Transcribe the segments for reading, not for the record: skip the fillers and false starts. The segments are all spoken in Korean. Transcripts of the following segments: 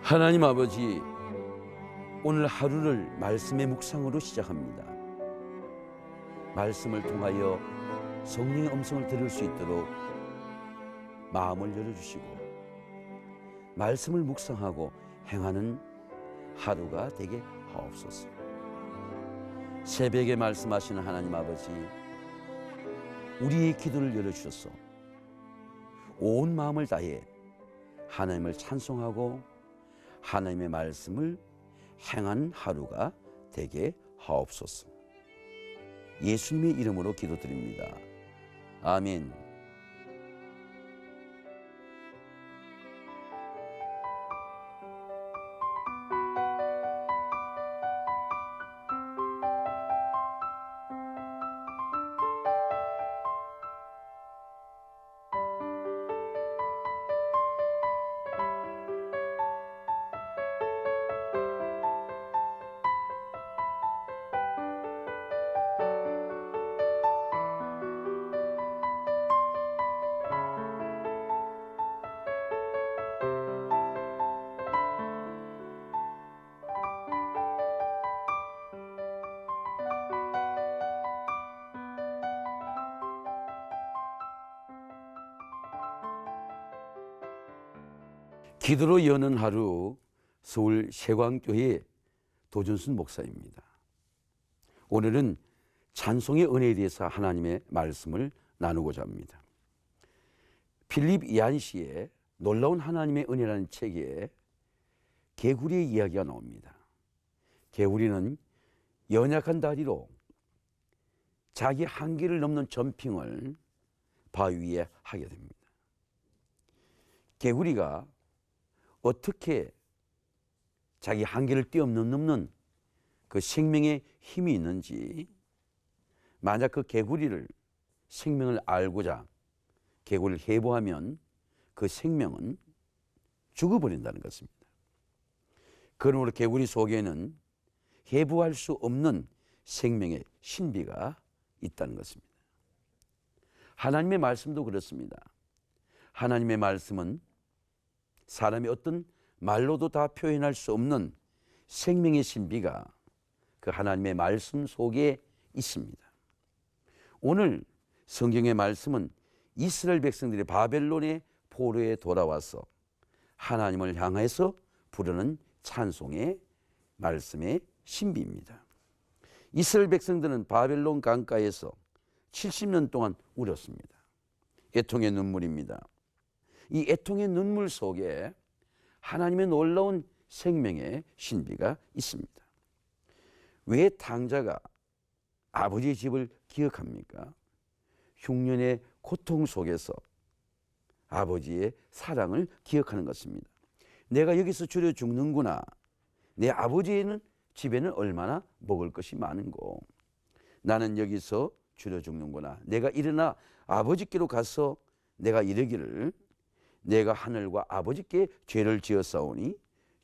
하나님 아버지, 오늘 하루를 말씀의 묵상으로 시작합니다. 말씀을 통하여 성령의 음성을 들을 수 있도록 마음을 열어주시고 말씀을 묵상하고 행하는 하루가 되게 하옵소서. 새벽에 말씀하시는 하나님 아버지, 우리의 기도를 열어주셔서 온 마음을 다해 하나님을 찬송하고 하나님의 말씀을 행한 하루가 되게 하옵소서. 예수님의 이름으로 기도드립니다. 아멘. 기도로 여는 하루, 서울 세광교회 도준순 목사입니다. 오늘은 찬송의 은혜에 대해서 하나님의 말씀을 나누고자 합니다. 필립 이안시의 놀라운 하나님의 은혜라는 책에 개구리의 이야기가 나옵니다. 개구리는 연약한 다리로 자기 한계를 넘는 점핑을 바위 위에 하게 됩니다. 개구리가 어떻게 자기 한계를 뛰어넘는 그 생명의 힘이 있는지, 만약 그 개구리를 생명을 알고자 개구리를 해부하면 그 생명은 죽어버린다는 것입니다. 그러므로 개구리 속에는 해부할 수 없는 생명의 신비가 있다는 것입니다. 하나님의 말씀도 그렇습니다. 하나님의 말씀은 사람이 어떤 말로도 다 표현할 수 없는 생명의 신비가 그 하나님의 말씀 속에 있습니다. 오늘 성경의 말씀은 이스라엘 백성들이 바벨론의 포로에 돌아와서 하나님을 향해서 부르는 찬송의 말씀의 신비입니다. 이스라엘 백성들은 바벨론 강가에서 70년 동안 울었습니다. 애통의 눈물입니다. 이 애통의 눈물 속에 하나님의 놀라운 생명의 신비가 있습니다. 왜 탕자가 아버지의 집을 기억합니까? 흉년의 고통 속에서 아버지의 사랑을 기억하는 것입니다. 내가 여기서 줄여 죽는구나. 내 아버지의 집에는 얼마나 먹을 것이 많은고. 나는 여기서 줄여 죽는구나. 내가 일어나 아버지께로 가서 내가 이르기를, 내가 하늘과 아버지께 죄를 지었사오니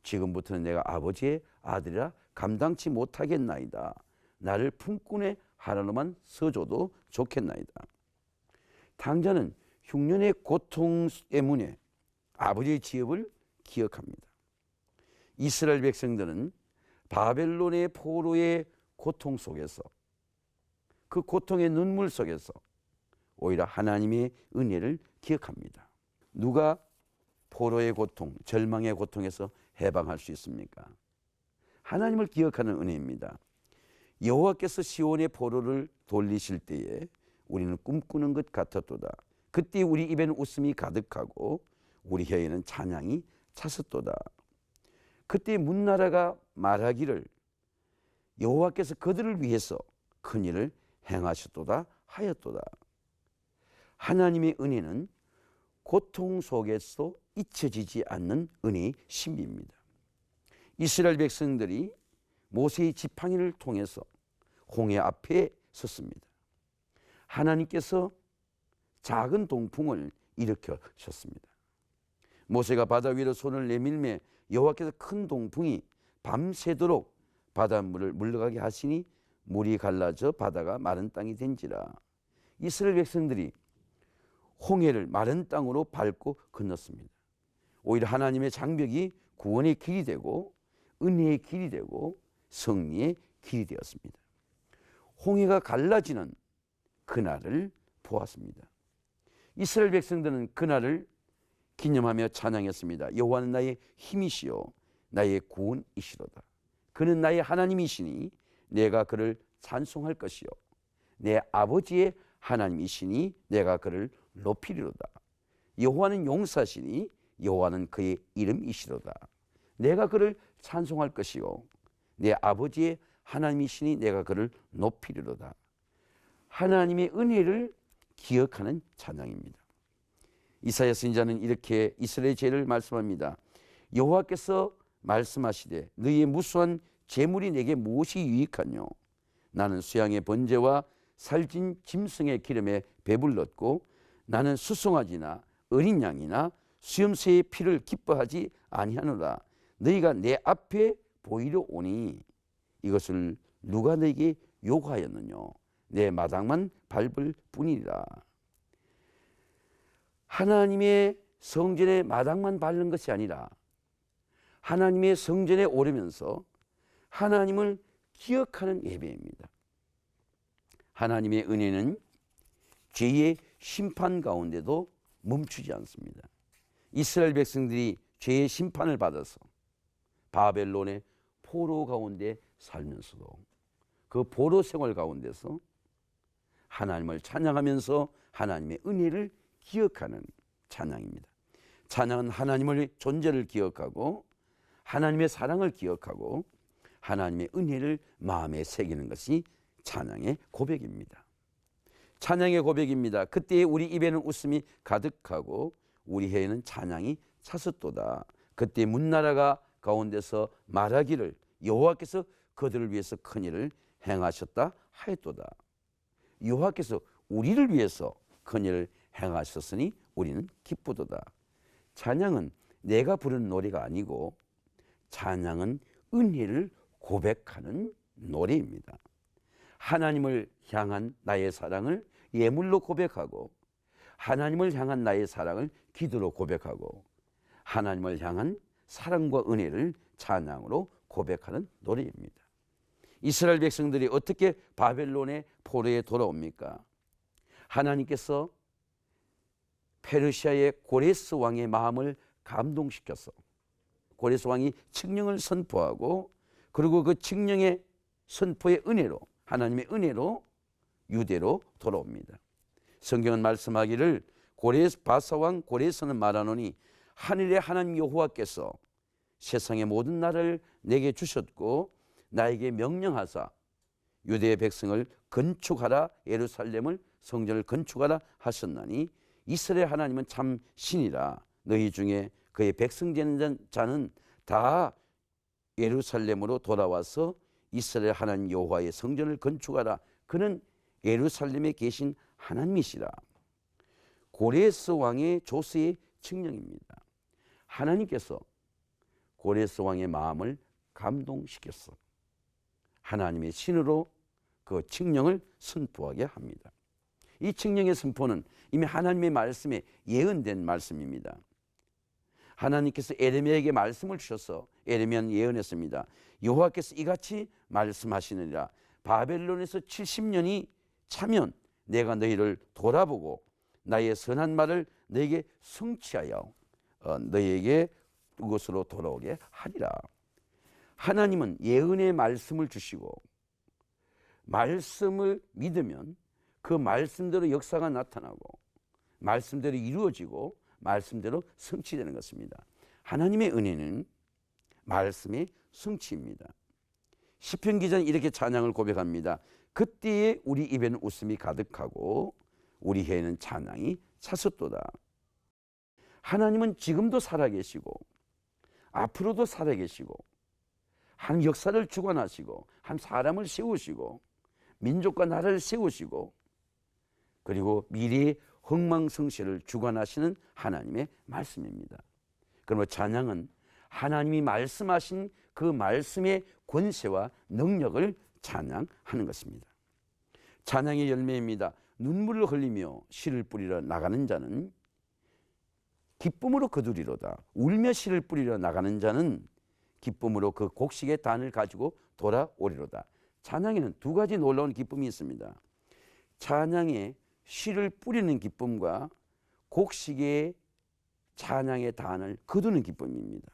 지금부터는 내가 아버지의 아들이라 감당치 못하겠나이다. 나를 품꾼의 하나로만 서줘도 좋겠나이다. 탕자는 흉년의 고통 때문에 아버지의 지업을 기억합니다. 이스라엘 백성들은 바벨론의 포로의 고통 속에서, 그 고통의 눈물 속에서 오히려 하나님의 은혜를 기억합니다. 누가 포로의 고통, 절망의 고통에서 해방할 수 있습니까? 하나님을 기억하는 은혜입니다. 여호와께서 시온의 포로를 돌리실 때에 우리는 꿈꾸는 것 같았도다. 그때 우리 입에는 웃음이 가득하고 우리 혀에는 찬양이 찼었도다. 그때 문나라가 말하기를, 여호와께서 그들을 위해서 큰 일을 행하셨도다 하였도다. 하나님의 은혜는 고통 속에서 잊혀지지 않는 은혜의 신비입니다. 이스라엘 백성들이 모세의 지팡이를 통해서 홍해 앞에 섰습니다. 하나님께서 작은 동풍을 일으켜셨습니다. 모세가 바다 위로 손을 내밀매 여호와께서 큰 동풍이 밤새도록 바닷물을 물러가게 하시니 물이 갈라져 바다가 마른 땅이 된지라. 이스라엘 백성들이 홍해를 마른 땅으로 밟고 건넜습니다. 오히려 하나님의 장벽이 구원의 길이 되고 은혜의 길이 되고 승리의 길이 되었습니다. 홍해가 갈라지는 그날을 보았습니다. 이스라엘 백성들은 그날을 기념하며 찬양했습니다. 여호와는 나의 힘이시요 나의 구원이시로다. 그는 나의 하나님이시니 내가 그를 찬송할 것이요 내 아버지의 하나님이시니 내가 그를 높이리로다. 여호와는 용사시니 여호와는 그의 이름이시로다. 내가 그를 찬송할 것이요 내 아버지의 하나님이시니 내가 그를 높이리로다. 하나님의 은혜를 기억하는 찬양입니다. 이사야 선지자는 이렇게 이스라엘의 죄를 말씀합니다. 여호와께서 말씀하시되 너희의 무수한 재물이 내게 무엇이 유익하뇨? 나는 수양의 번제와 살진 짐승의 기름에 배불렀고 나는 수송아지나 어린 양이나 수염새의 피를 기뻐하지 아니하노라. 너희가 내 앞에 보이려 오니 이것을 누가 너에게 요구하였느뇨? 내 마당만 밟을 뿐이라. 하나님의 성전의 마당만 밟는 것이 아니라 하나님의 성전에 오르면서 하나님을 기억하는 예배입니다. 하나님의 은혜는 죄의 심판 가운데도 멈추지 않습니다. 이스라엘 백성들이 죄의 심판을 받아서 바벨론의 포로 가운데 살면서도 그 포로 생활 가운데서 하나님을 찬양하면서 하나님의 은혜를 기억하는 찬양입니다. 찬양은 하나님의 존재를 기억하고 하나님의 사랑을 기억하고 하나님의 은혜를 마음에 새기는 것이 찬양의 고백입니다. 찬양의 고백입니다. 그때에 우리 입에는 웃음이 가득하고 우리 혀에는 찬양이 차섰도다. 그때 문나라가 가운데서 말하기를 여호와께서 그들을 위해서 큰 일을 행하셨다 하였도다. 여호와께서 우리를 위해서 큰 일을 행하셨으니 우리는 기쁘도다. 찬양은 내가 부르는 노래가 아니고 찬양은 은혜를 고백하는 노래입니다. 하나님을 향한 나의 사랑을 예물로 고백하고 하나님을 향한 나의 사랑을 기도로 고백하고 하나님을 향한 사랑과 은혜를 찬양으로 고백하는 노래입니다. 이스라엘 백성들이 어떻게 바벨론의 포로에 돌아옵니까? 하나님께서 페르시아의 고레스 왕의 마음을 감동시켜서 고레스 왕이 칙령을 선포하고 그리고 그 칙령의 선포의 은혜로 하나님의 은혜로 유대로 돌아옵니다. 성경은 말씀하기를 바사왕 고레스는 말하노니 하늘의 하나님 여호와께서 세상의 모든 나라를 내게 주셨고 나에게 명령하사 유대의 백성을 건축하라 예루살렘을 성전을 건축하라 하셨나니 이스라엘 하나님은 참 신이라. 너희 중에 그의 백성 되는 자는 다 예루살렘으로 돌아와서 이스라엘 하나님 여호와의 성전을 건축하라. 그는 예루살렘에 계신 하나님이시라. 고레스 왕의 조서의 칙령입니다. 하나님께서 고레스 왕의 마음을 감동시켰어. 하나님의 신으로 그 칙령을 선포하게 합니다. 이 칙령의 선포는 이미 하나님의 말씀에 예언된 말씀입니다. 하나님께서 에레미야에게 말씀을 주셔서 에레미야는 예언했습니다. 여호와께서 이같이 말씀하시느니라. 바벨론에서 70년이 차면 내가 너희를 돌아보고 나의 선한 말을 너에게 성취하여 너희에게 그곳으로 돌아오게 하리라. 하나님은 예언의 말씀을 주시고 말씀을 믿으면 그 말씀대로 역사가 나타나고 말씀대로 이루어지고 말씀대로 성취되는 것입니다. 하나님의 은혜는 말씀의 성취입니다. 시편 기자는 이렇게 찬양을 고백합니다. 그때에 우리 입에는 웃음이 가득하고 우리 혀에는 찬양이 차섰도다. 하나님은 지금도 살아계시고 앞으로도 살아계시고 한 역사를 주관하시고 한 사람을 세우시고 민족과 나라를 세우시고 그리고 미래의 흥망성쇠를 주관하시는 하나님의 말씀입니다. 그러므로 찬양은 하나님이 말씀하신 그 말씀의 권세와 능력을 찬양하는 것입니다. 찬양의 열매입니다. 눈물을 흘리며 씨를 뿌리러 나가는 자는 기쁨으로 거두리로다. 울며 씨를 뿌리러 나가는 자는 기쁨으로 그 곡식의 단을 가지고 돌아오리로다. 찬양에는 두 가지 놀라운 기쁨이 있습니다. 찬양에 씨를 뿌리는 기쁨과 곡식의 찬양의 단을 거두는 기쁨입니다.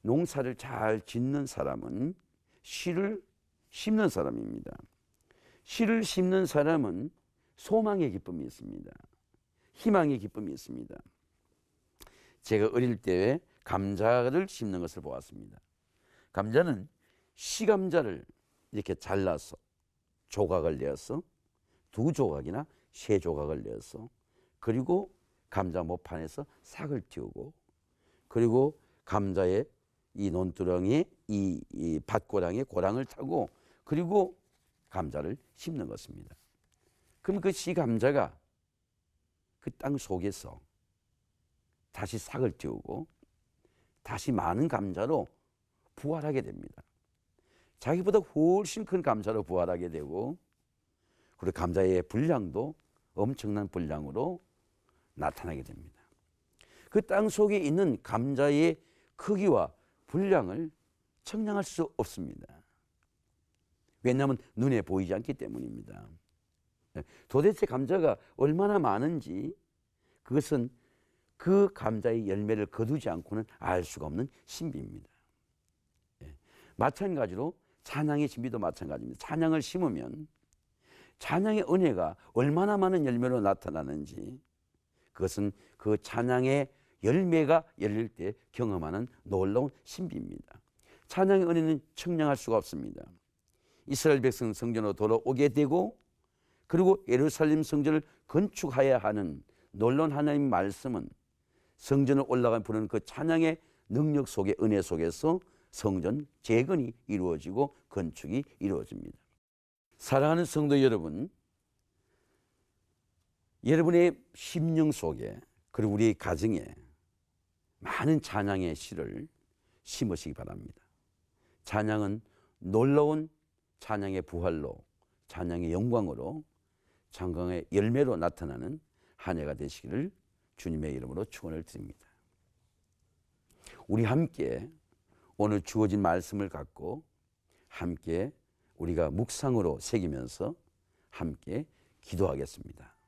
농사를 잘 짓는 사람은 씨를 심는 사람입니다. 씨를 심는 사람은 소망의 기쁨이 있습니다. 희망의 기쁨이 있습니다. 제가 어릴 때 감자를 심는 것을 보았습니다. 감자는 씨감자를 이렇게 잘라서 조각을 내어서 2조각이나 3조각을 내어서 그리고 감자 모판에서 삭을 틔우고 그리고 감자의 이 논두렁에 이 밭고랑에 고랑을 타고 그리고 감자를 심는 것입니다. 그럼 그 씨감자가 그 땅 속에서 다시 삭을 틔우고 다시 많은 감자로 부활하게 됩니다. 자기보다 훨씬 큰 감자로 부활하게 되고 그리고 감자의 분량도 엄청난 분량으로 나타나게 됩니다. 그 땅 속에 있는 감자의 크기와 분량을 측량할 수 없습니다. 왜냐하면 눈에 보이지 않기 때문입니다. 도대체 감자가 얼마나 많은지 그것은 그 감자의 열매를 거두지 않고는 알 수가 없는 신비입니다. 마찬가지로 찬양의 신비도 마찬가지입니다. 찬양을 심으면 찬양의 은혜가 얼마나 많은 열매로 나타나는지 그것은 그 찬양의 열매가 열릴 때 경험하는 놀라운 신비입니다. 찬양의 은혜는 측량할 수가 없습니다. 이스라엘 백성 성전으로 돌아오게 되고 그리고 예루살렘 성전을 건축해야 하는 놀라운 하나님의 말씀은 성전을 올라가 부르는 그 찬양의 능력 속에 은혜 속에서 성전 재건이 이루어지고 건축이 이루어집니다. 사랑하는 성도 여러분, 여러분의 심령 속에 그리고 우리 가정에 많은 찬양의 씨를 심으시기 바랍니다. 찬양은 놀라운 찬양의 부활로 찬양의 영광으로 찬양의 열매로 나타나는 한 해가 되시기를 주님의 이름으로 축원을 드립니다. 우리 함께 오늘 주어진 말씀을 갖고 함께 우리가 묵상으로 새기면서 함께 기도하겠습니다.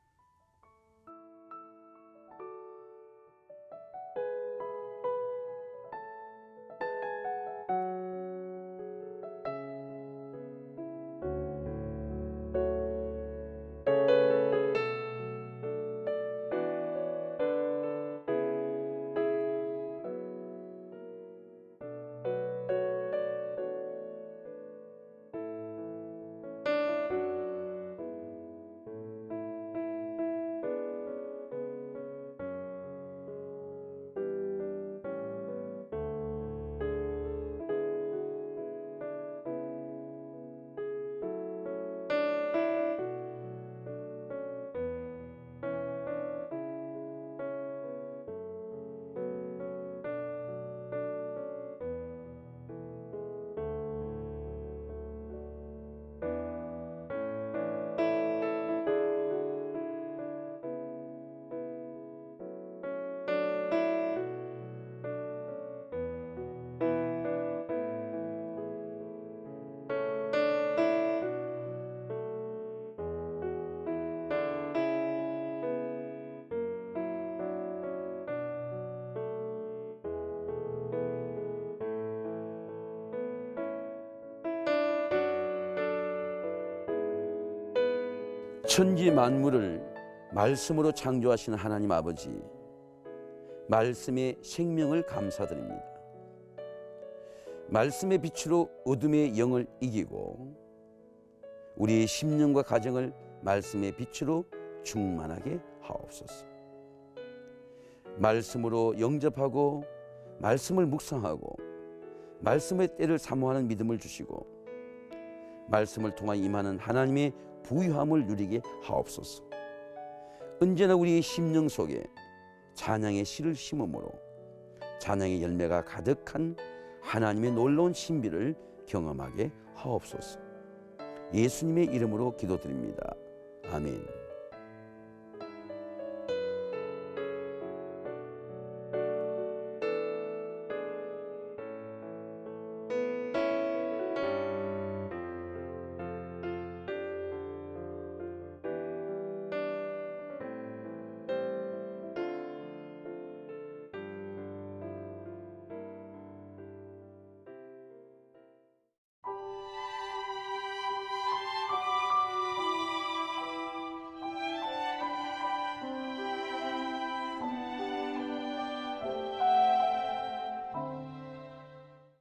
천지 만물을 말씀으로 창조하시는 하나님 아버지, 말씀의 생명을 감사드립니다. 말씀의 빛으로 어둠의 영을 이기고 우리의 심령과 가정을 말씀의 빛으로 충만하게 하옵소서. 말씀으로 영접하고 말씀을 묵상하고 말씀의 때를 사모하는 믿음을 주시고 말씀을 통하여 임하는 하나님의 부유함을 누리게 하옵소서. 언제나 우리의 심령 속에 찬양의 씨를 심음으로 찬양의 열매가 가득한 하나님의 놀라운 신비를 경험하게 하옵소서. 예수님의 이름으로 기도드립니다. 아멘.